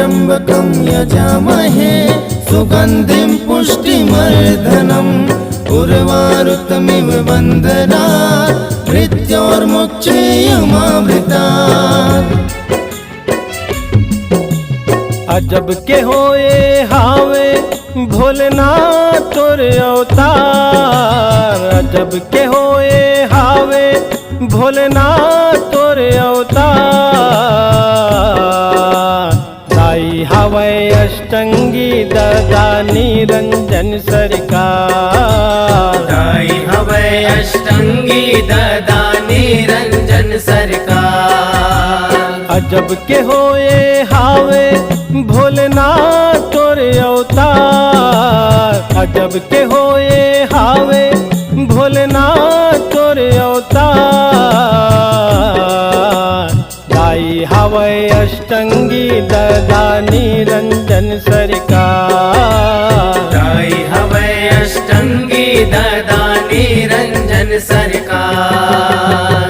त्र्यम्बकं यजामहे सुगन्धिं पुष्टिवर्धनम् उर्वारुकमिव बन्धनात् मृत्योर्मुक्षेयमामृतात्। अजब के होए हावे भोलेनाथ तोर अवतार। अजब के होए हावे भोलेनाथ तोर अवतार। दाई हवै अष्टंगी दादा निरंजन सरकार। दाई हवै अष्टंगी दादा निरंजन सरकार। अजब के होए हावे भोलेनाथ तोर अवतार। अजब के होए हावे भोलेनाथ तोर अवतार। दाई हवै अष्टंगी दादा निरंजन सरकार। दाई हवै अष्टंगी दादा निरंजन सरकार।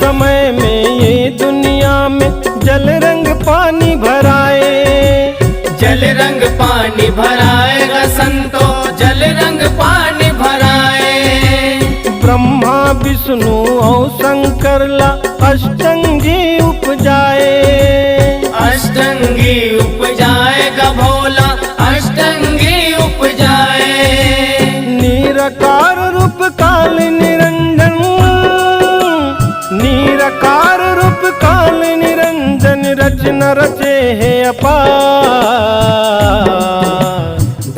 समय में ये दुनिया में जल रंग पानी भराए। जल रंग पानी भराएगा संतो, जल रंग पानी भराए। ब्रह्मा विष्णु और शंकर ला अष्टंगी उपजाए। अष्टंगी उपजाएगा भोला, अष्टंगी उपजाए। निराकार रूप काल निरंजन, निराकार रूप काल निरंजन रचना रचे है अपार।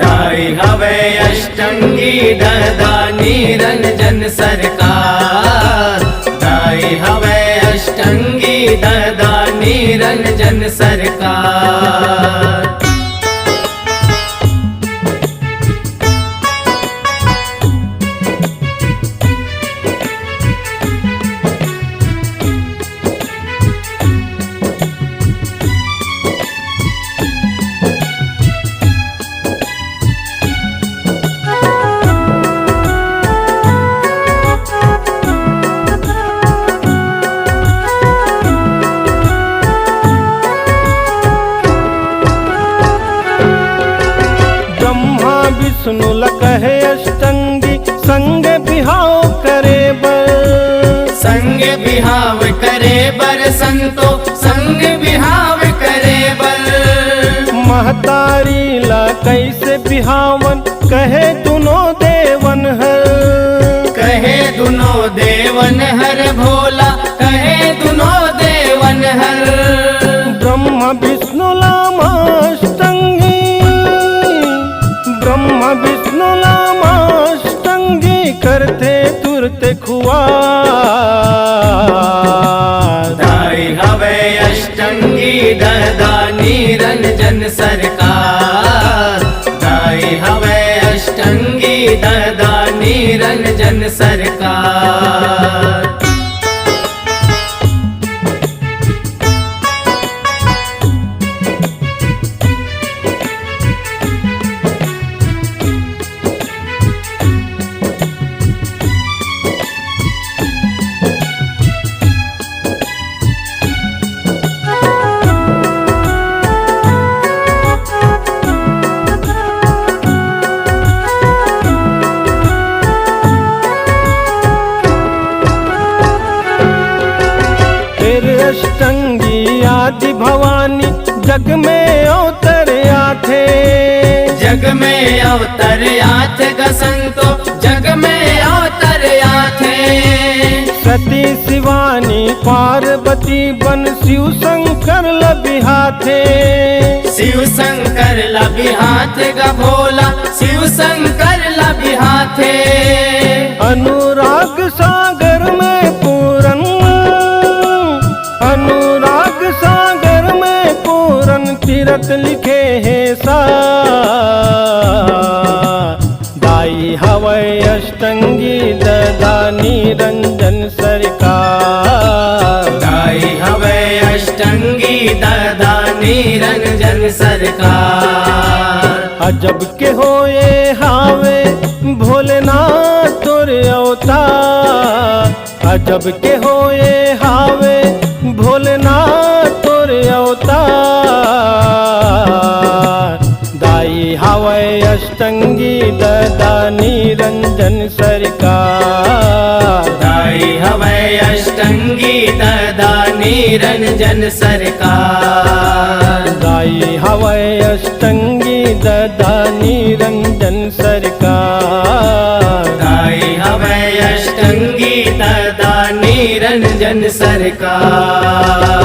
दाई हवै अष्टंगी दादा निरंजन सरकार। दाई हवै अष्टंगी दादा निरंजन सरकार। विष्णु लकहे अष्टंगी संग बिहाव करे बर। संग बिहाव करे बर संतो, संग बिहाव करे बर। महतारी ला कैसे बिहावन कहे दुनो देवन हर। कहे दुनो देवन हर भोला, कहे दुनो देवन हर। ब्रह्मा विष्णु लामा अष्टंगी, ब्रह्मा विष्णु लामा अष्टंगी करते तुरते खुआ। दाई हवै अष्टंगी दादा निरंजन सरकार। दाई हवै अष्टंगी दादा निरंजन सरकार। अष्टंगी आदि भवानी जग में अवतरिया थे। जग में अवतरिया थे संतो, जग में अवतरिया थे। सती शिवानी पार्वती बन शिव शंकर लबिहा थे। शिव शंकर लबिहा थे गा भोला, शिव शंकर लबिहा थे। अनुराग सागर में पूरन, अनुराग सागर अष्टंगी ददा निरंजन सरकार। दाई हवे अष्टंगी ददा निरंजन सरकार। अजब के होए हावे भोलेनाथ तोर अवतार। अजब के होए हावे भोलेनाथ तोर अवतार। दाई हवे अष्टंगी ददा निरंजन सरकार। दाई हवे अष्टंगी ददा निरंजन सरकार। दाई हवे अष्टंगी ददा निरंजन सरकार। दाई हवे अष्टंगी ददा निरंजन सरकार।